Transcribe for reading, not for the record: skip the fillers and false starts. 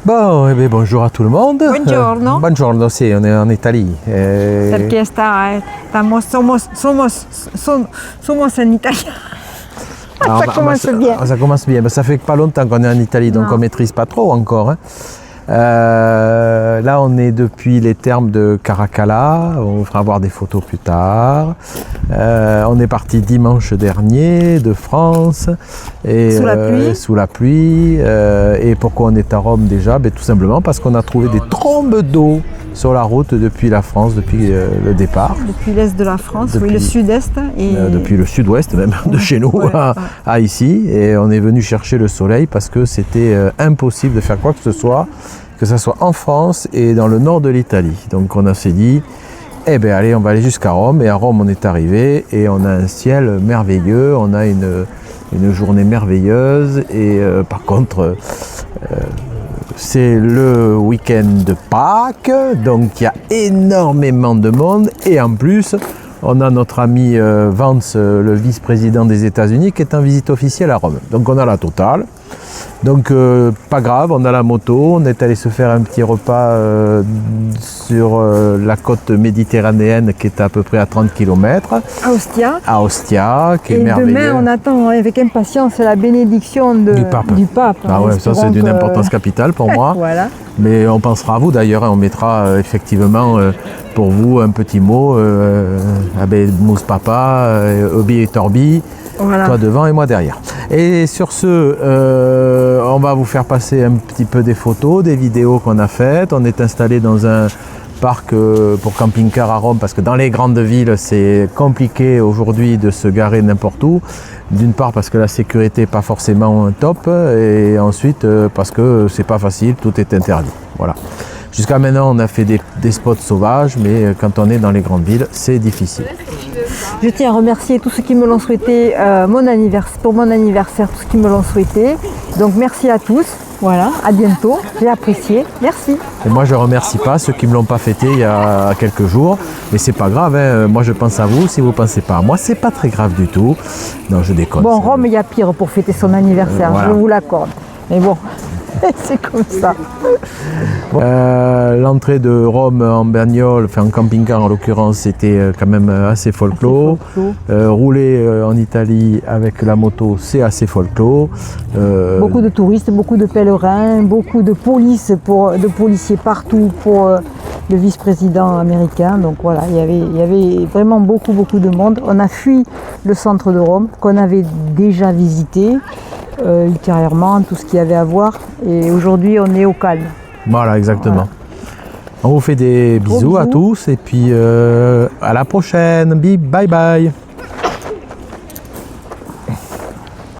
Bon, eh bien, bonjour à tout le monde. Buongiorno. Buongiorno, sì, on est en Italie. Perché somos en Italie. Alors, Ça commence bien. Ça commence bien. Ça fait pas longtemps qu'on est en Italie, donc Non. on maîtrise pas trop encore. Hein. Là, on est depuis les thermes de Caracalla. On vous fera voir des photos plus tard. On est parti dimanche dernier de France. Et, Sous la pluie. Sous la pluie. Et pourquoi on est à Rome déjà? Tout simplement parce qu'on a trouvé des trombes d'eau sur la route depuis la France, depuis le départ. Depuis l'est de la France, Depuis- oui, le sud-est. Et Depuis le sud-ouest même, de chez nous Ouais, à ici. Et on est venu chercher le soleil parce que c'était impossible de faire quoi que ce soit soit en France et dans le nord de l'Italie. Donc on s'est dit, eh bien allez, on va aller jusqu'à Rome. Et à Rome, on est arrivé et on a un ciel merveilleux, on a une journée merveilleuse. Et par contre, c'est le week-end de Pâques, donc il y a énormément de monde. Et en plus, on a notre ami Vance, le vice-président des États-Unis, qui est en visite officielle à Rome. Donc on a la totale. Donc pas grave, on a la moto, on est allé se faire un petit repas sur la côte méditerranéenne qui est à peu près à 30 km, à Ostia. à Ostia, qui est Et merveilleux. demain, on attend avec impatience la bénédiction Du pape. Ah ouais, ça c'est d'une importance capitale pour moi. Voilà. Mais on pensera à vous d'ailleurs, hein, on mettra effectivement pour vous un petit mot, Mousse Papa, Obi et Torbi, Voilà. toi devant et moi derrière. Et sur ce, on va vous faire passer un petit peu des photos, des vidéos qu'on a faites. On est installé dans un parc pour camping-car à Rome parce que dans les grandes villes c'est compliqué aujourd'hui de se garer n'importe où. D'une part parce que la sécurité n'est pas forcément top et ensuite parce que c'est pas facile, tout est interdit. Voilà. Jusqu'à maintenant on a fait des spots sauvages, mais quand on est dans les grandes villes c'est difficile. Je tiens à remercier tous ceux qui me l'ont souhaité pour mon anniversaire, tous ceux qui me l'ont souhaité. Donc merci à tous. Voilà, à bientôt. J'ai apprécié. Merci. Et moi je remercie pas ceux qui me l'ont pas fêté il y a quelques jours, mais c'est pas grave, hein. Moi je pense à vous, si vous pensez pas à moi, c'est pas très grave du tout. Non, je déconne. Bon, Rome, il y a pire pour fêter son anniversaire, Voilà. je vous l'accorde. Mais bon, c'est comme ça. L'entrée de Rome en bagnole, enfin en camping-car en l'occurrence, c'était quand même assez folklore. Rouler en Italie avec la moto, c'est assez folklore. Beaucoup de touristes, beaucoup de pèlerins, beaucoup de policiers partout pour le vice-président américain. Donc voilà, il y avait vraiment beaucoup de monde. On a fui le centre de Rome qu'on avait déjà visité ultérieurement, tout ce qu'il y avait à voir. Et aujourd'hui, on est au calme. Voilà, exactement. Voilà. On vous fait des bisous à tous et puis à la prochaine. Bye bye.